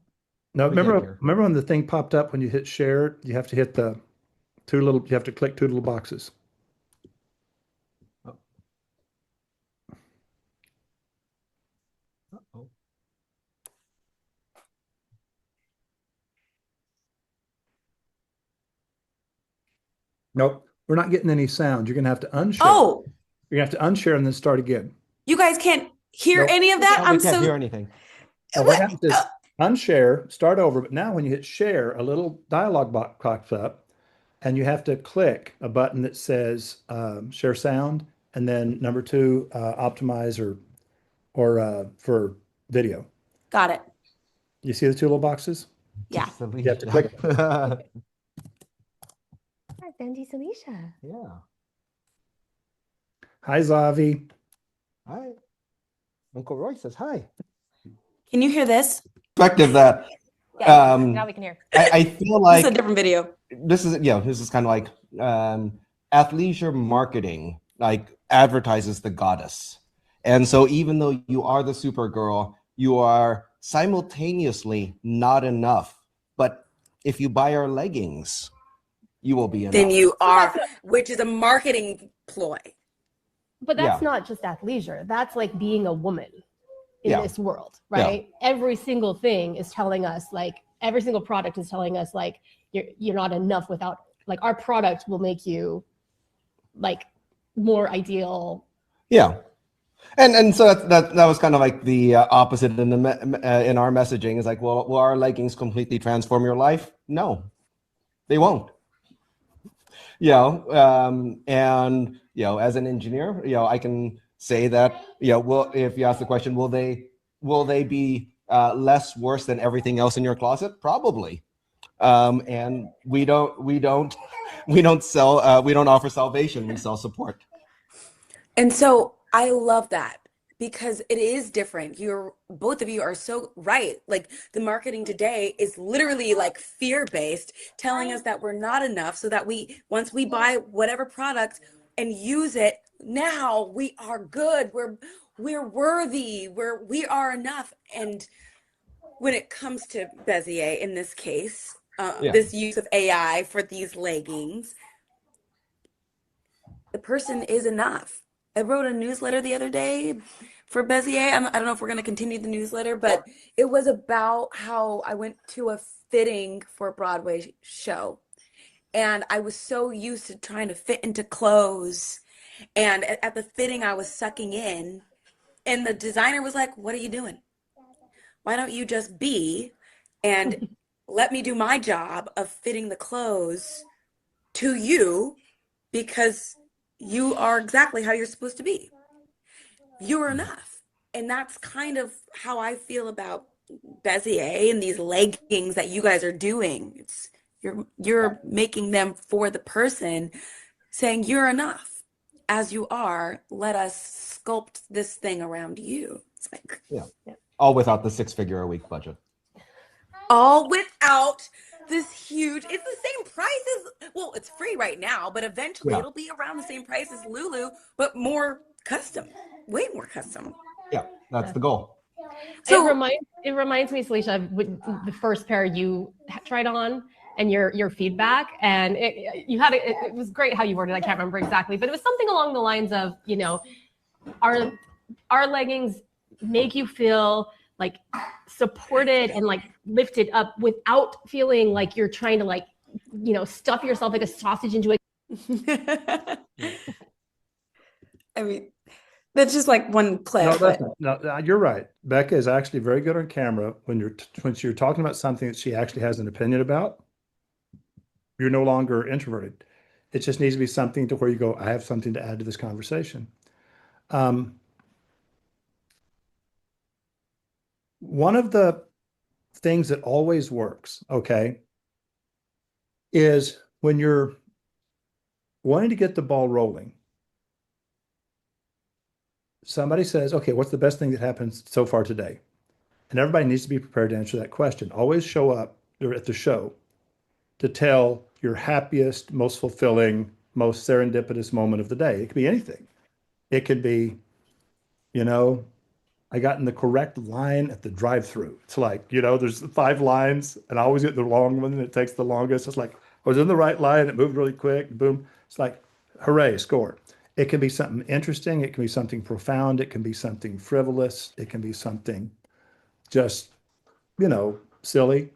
No, remember when the thing popped up when you hit share, you have to hit the you have to click two little boxes. Nope, we're not getting any sound. You're going to have to unshare. Oh, You're going to have to unshare and then start again. you guys can't hear Nope. any of that? No, we can't hear anything. Now, what happens is unshare, start over. But now when you hit share, a little dialog box pops up and you have to click a button that says share sound. And then number 2, optimize or for video. Got it. You see the 2 little boxes? Yeah. You have to click. Hi, Sandy Salisha. yeah. Hi, Zavi. Hi. Uncle Roy says hi. Can you hear this? Perspective that Yeah, now we can hear. I feel This like is a different video. this is kind of like athleisure marketing, like advertises the goddess. And so even though you are the Supergirl, you are simultaneously not enough. But if you buy our leggings, you will be enough. Then you are, which is a marketing ploy. But that's not just athleisure. That's like being a woman in this world, right? Every single thing is telling us, like, every single product is telling us, like, you're not enough without, like, our product will make you, like, more ideal. Yeah. And so that was kind of like the opposite in our messaging is like, well, will our leggings completely transform your life? No, they won't. And as an engineer, I can say that, well, if you ask the question, will they be less worse than everything else in your closet? Probably. And we don't sell, we don't offer salvation. We sell support. And so I love that because it is different. Both of you are so right. Like the marketing today is literally like fear-based, telling us that we're not enough so that once we buy whatever product and use it, now we are good. We're worthy. We are enough. And when it comes to Bezier in this case, this use of AI for these leggings, the person is enough. I wrote a newsletter the other day for Bezier. I don't know if we're going to continue the newsletter, but it was about how I went to a fitting for a Broadway show. And I was so used to trying to fit into clothes. And at the fitting, I was sucking in. And the designer was like, "What are you doing? Why don't you just be and let me do my job of fitting the clothes to you because you are exactly how you're supposed to be. You're enough." And that's kind of how I feel about Bezier and these leggings that you guys are doing. You're making them for the person, saying you're enough as you are. Let us sculpt this thing around you. It's like all without the 6-figure-a-week budget. All without this huge, it's the same price as, well, it's free right now, but eventually it'll be around the same price as Lulu, but more custom, way more custom. Yeah, that's the goal. So it reminds me, Salisha, of the first pair you tried on and your feedback, and it was great how you worded it. I can't remember exactly, but it was something along the lines of, our leggings make you feel like supported and like lifted up without feeling like you're trying to like, stuff yourself like a sausage into a. I mean, that's just like one clip. No, you're right. Becca is actually very good on camera when you're talking about something that she actually has an opinion about. You're no longer introverted. It just needs to be something to where you go, I have something to add to this conversation. One of the things that always works, okay, is when you're wanting to get the ball rolling. Somebody says, okay, what's the best thing that happened so far today? And everybody needs to be prepared to answer that question. Always show up at the show to tell your happiest, most fulfilling, most serendipitous moment of the day. It could be anything. It could be, I got in the correct line at the drive-through. It's like, there's 5 lines and I always get the wrong one and it takes the longest. It's like, I was in the right line, it moved really quick, boom. It's like, hooray, score. It can be something interesting. It can be something profound. It can be something frivolous. It can be something just, silly.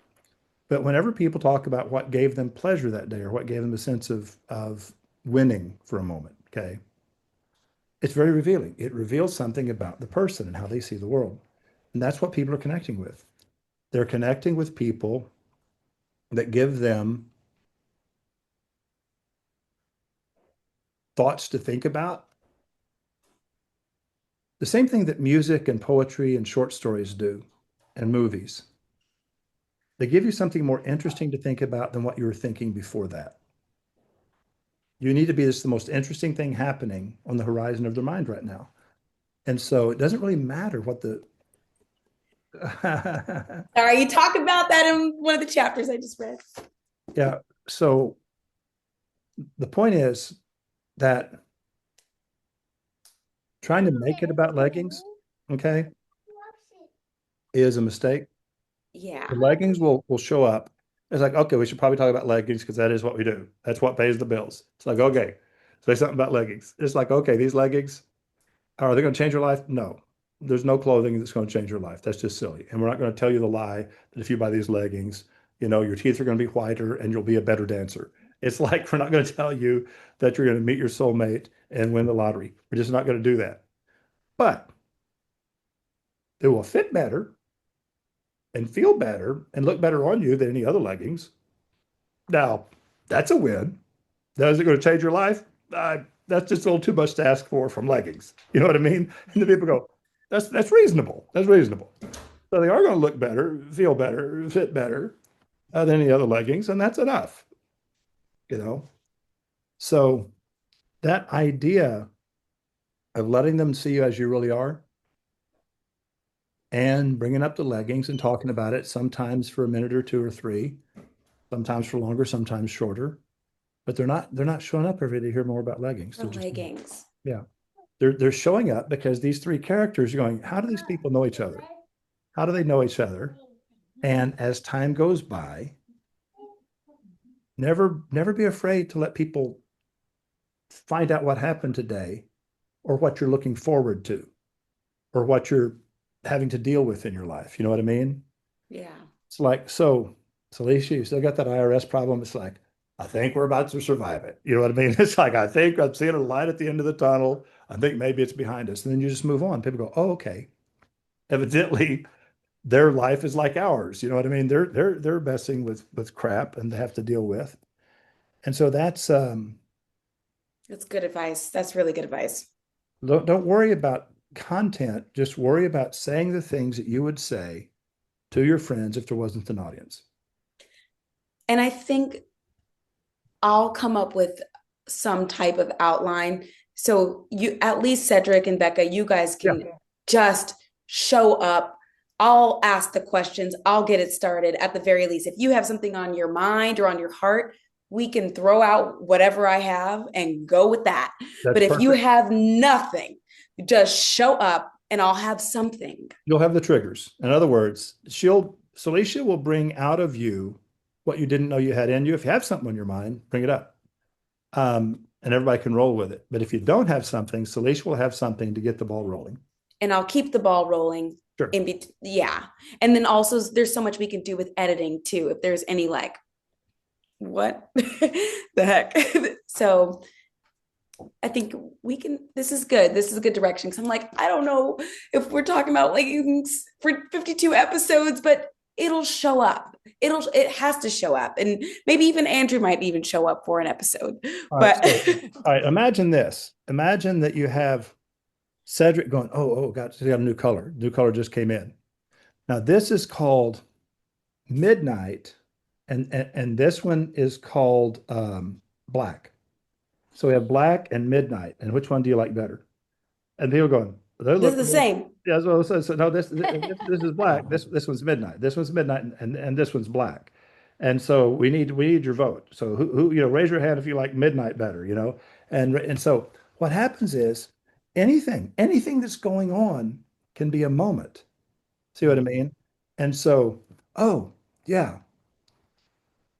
But whenever people talk about what gave them pleasure that day or what gave them a sense of winning for a moment, okay, it's very revealing. It reveals something about the person and how they see the world. And that's what people are connecting with. They're connecting with people that give them thoughts to think about. The same thing that music and poetry and short stories do, and movies. They give you something more interesting to think about than what you were thinking before that. You need to be this the most interesting thing happening on the horizon of their mind right now. And so it doesn't really matter what the Sorry, you talk about that in one of the chapters I just read. yeah. So the point is that trying to make it about leggings, okay, is a mistake. Yeah. The leggings will show up. It's like, okay, we should probably talk about leggings because that is what we do. That's what pays the bills. It's like, okay, say something about leggings. It's like, okay, these leggings, are they going to change your life? No. There's no clothing that's going to change your life. That's just silly. And we're not going to tell you the lie that if you buy these leggings, your teeth are going to be whiter and you'll be a better dancer. It's like we're not going to tell you that you're going to meet your soulmate and win the lottery. We're just not going to do that. But it will fit better and feel better and look better on you than any other leggings. Now, that's a win. Now, is it going to change your life? That's just a little too much to ask for from leggings. You know what I mean? And the people go, that's reasonable. That's reasonable. So they are going to look better, feel better, fit better than any other leggings, and that's enough. You know. So that idea of letting them see you as you really are, and bringing up the leggings and talking about it, sometimes for a minute or two or three, sometimes for longer, sometimes shorter. But they're not showing up every day to hear more about leggings. The leggings. Yeah. They're showing up because these three characters are going, how do these people know each other? How do they know each other? And as time goes by, never be afraid to let people find out what happened today or what you're looking forward to or what you're having to deal with in your life. You know what I mean? Yeah. It's like, so Alicia, you still got that IRS problem. It's like, I think we're about to survive it. You know what I mean? It's like, I think I'm seeing a light at the end of the tunnel. I think maybe it's behind us. And then you just move on. People go, oh, okay. Evidently, their life is like ours. You know what I mean? They're messing with crap and they have to deal with. And so that's That's good advice. That's really good advice. don't worry about content. Just worry about saying the things that you would say to your friends if there wasn't an audience. And I think I'll come up with some type of outline. So you, at least Cedric and Becca, you guys can just show up. I'll ask the questions. I'll get it started at the very least. If you have something on your mind or on your heart, we can throw out whatever I have and go with that. That's But if you perfect. have nothing, just show up and I'll have something. You'll have the triggers. In other words, Celicia will bring out of you what you didn't know you had in you. If you have something on your mind, bring it up. And everybody can roll with it. But if you don't have something, Celicia will have something to get the ball rolling. And I'll keep the ball rolling. Sure. Yeah. And then also there's so much we can do with editing too. If there's any like, what the heck? So I think this is good. This is a good direction. Cause I'm like, I don't know if we're talking about leggings for 52 episodes, but it'll show up. It has to show up. And maybe even Andrew might even show up for an episode. All But right, all right, imagine this. Imagine that you have Cedric going, oh, God, he got a new color. New color just came in. Now this is called Midnight, and this one is called Black. So we have Black and Midnight. And which one do you like better? And people going, they're this is looking. the same. Yeah, so no, this is Black. This one's Midnight. This one's Midnight, and this one's Black. And so we need your vote. So who raise your hand if you like Midnight better, And so what happens is anything that's going on can be a moment. See what I mean? And so, oh yeah,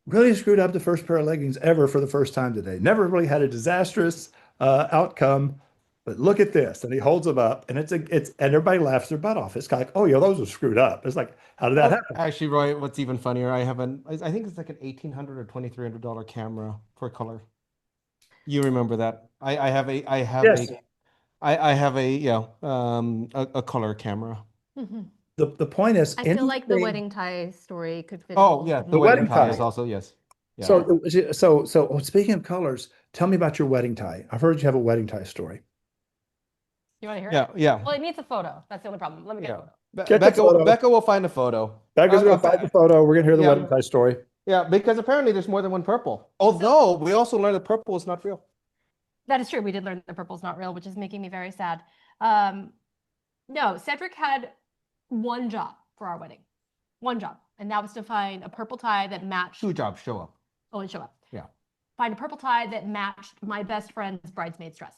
really screwed up the first pair of leggings ever for the first time today. Never really had a disastrous outcome. but look at this. And he holds them up and and everybody laughs their butt off. It's kind of like, oh, yeah, those are screwed up. It's like, how did that happen? Actually, Roy, what's even funnier, I think it's like an $1,800 or $2,300 camera for color. You remember that? Yes. I have a color camera. The point is, I feel like the anything- wedding tie story could fit. Oh yeah, the wedding wedding tie tie. is also, yes. Yeah. So speaking of colors, tell me about your wedding tie. I've heard you have a wedding tie story. You want to hear Yeah, it? yeah. Well, it needs a photo. That's the only problem. Let me get a photo. Get the photo. Becca will find a photo. Becca's gonna find the photo. We're gonna hear the Yeah. wedding tie story. Yeah, because apparently there's more than one purple. Although we also learned that purple is not real. That is true. We did learn that purple's not real, which is making me very sad. No, Cedric had one job for our wedding. One job. And that was to find a purple tie that matched. Two jobs, show up. Oh, and show up. Yeah. Find a purple tie that matched my best friend's bridesmaid's dress.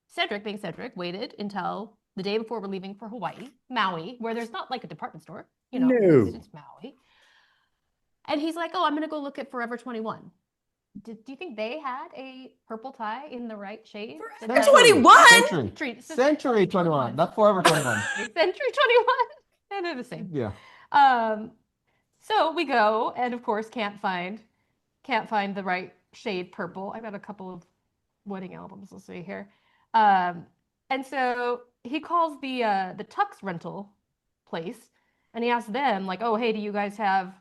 Cedric, being Cedric, waited until the day before we're leaving for Hawaii, Maui, where there's not like a department store, you know, No. it's Maui. And he's like, oh, I'm going to go look at Forever 21. Do you think they had a purple tie in the right shade? Forever 21? Century 21, not Forever 21. Century 21. And they're the same. Yeah. So we go, and of course can't find the right shade purple. I've got a couple of wedding albums. Let's see here. And so he calls the tux rental place, and he asks them like, "Oh, hey, do you guys have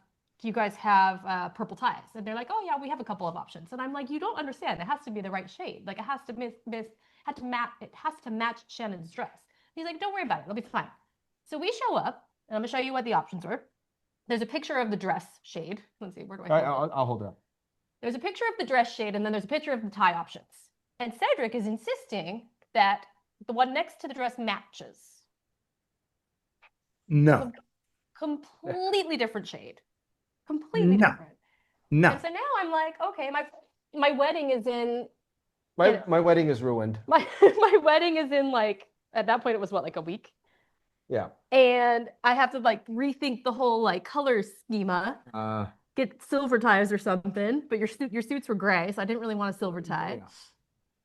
purple ties?" And they're like, "Oh yeah, we have a couple of options." And I'm like, "You don't understand. It has to be the right shade. Like it has to match Shannon's dress." And he's like, "Don't worry about it. It'll be fine." So we show up, and I'm gonna show you what the options were. There's a picture of the dress shade. Let's see, where do I? I'll hold it up. There's a picture of the dress shade, and then there's a picture of the tie options. And Cedric is insisting that the one next to the dress matches. No. Completely different shade. Completely No. different. No. And so now I'm like, okay, my wedding is in. My wedding is ruined. My wedding is in like, at that point it was what, like a week? Yeah. And I have to like rethink the whole like color schema. Get silver ties or something, but your suits were gray, so I didn't really want a silver tie. Yeah.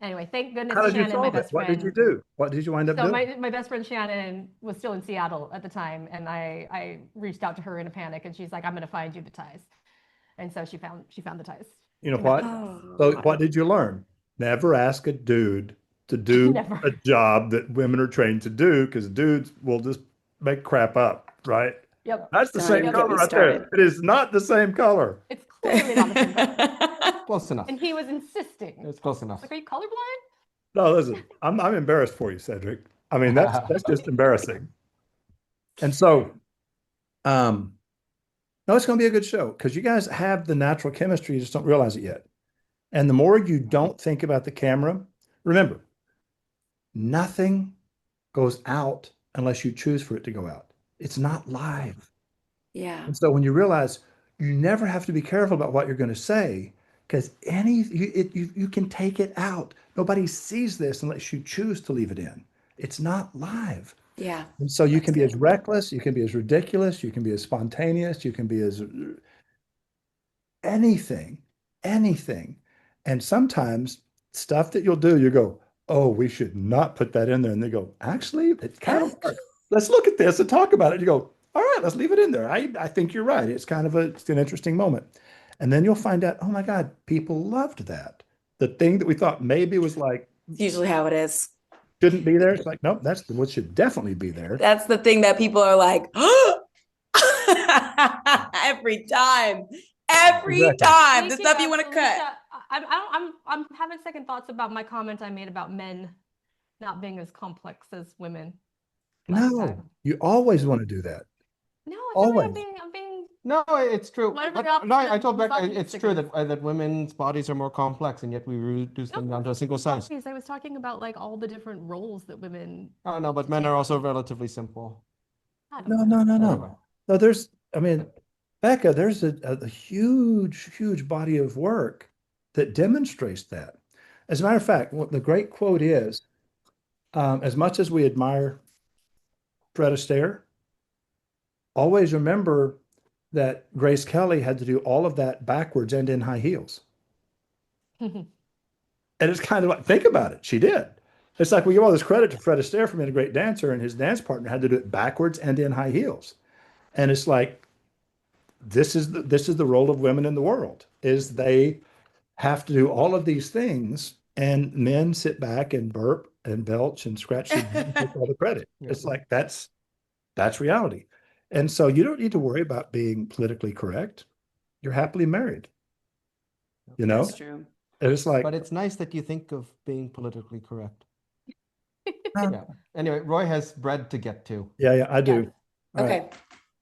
Anyway, thank goodness How did you Shannon, my solve it? best What friend. did you do? What did you wind up So doing? my best friend Shannon was still in Seattle at the time, and I reached out to her in a panic, and she's like, "I'm going to find you the ties," and so she found the ties. You know what? Oh. So what did you learn? Never ask a dude to do Never. a job that women are trained to do, because dudes will just make crap up, right? Yep, That's the Don't same even get color me right there. started. It is not the same color. it's clearly not the same color. Close enough. And he was insisting. It's close enough. Like, are you colorblind? No, listen, I'm embarrassed for you, Cedric. I mean, that's just embarrassing. And so, no, it's going to be a good show because you guys have the natural chemistry, you just don't realize it yet. And the more you don't think about the camera, remember, nothing goes out unless you choose for it to go out. It's not live. Yeah. And so when you realize you never have to be careful about what you're going to say, because you can take it out. Nobody sees this unless you choose to leave it in. It's not live. Yeah. And so you That's can be good. as reckless, you can be as ridiculous, you can be as spontaneous, you can be as anything. And sometimes stuff that you'll do, you go, oh, we should not put that in there. And they go, actually, it kind of works. Let's look at this and talk about it. You go, all right, let's leave it in there. I think you're right. It's an interesting moment. And then you'll find out, oh my God, people loved that. The thing that we thought maybe was like, It's usually how it is. shouldn't be there. It's like, nope, that's what should definitely be there. That's the thing that people are like, every time. Every Exactly. time. The Speaking stuff you of want to Felicia, cut. I'm having second thoughts about my comment I made about men not being as complex as women. last No, time. you always want to do that. No, I feel like Always. I'm being No, it's true. Whatever the But, no, I opposite told of Becca it's true misogynistic that women's bodies are more complex, and yet we reduce them down to a single size. Because I was talking about like all the different roles that women. Oh no, but men are also relatively simple. I don't No, know. no, no, no. Anyway. No, Becca, there's a huge body of work that demonstrates that. As a matter of fact, what the great quote is, as much as we admire Fred Astaire, always remember that Grace Kelly had to do all of that backwards and in high heels. And it's kind of like, think about it. She did. It's like we give all this credit to Fred Astaire for being a great dancer, and his dance partner had to do it backwards and in high heels. And it's like this is the role of women in the world, is they have to do all of these things, and men sit back and burp and belch and scratch their head and take all the credit. Yeah. It's like that's reality. And so you don't need to worry about being politically correct. You're happily married. You know? That's true. And it's like, But it's nice that you think of being politically correct. uh, Yeah. Anyway, Roy has bread to get to. yeah, I do. Yeah. All right. Okay.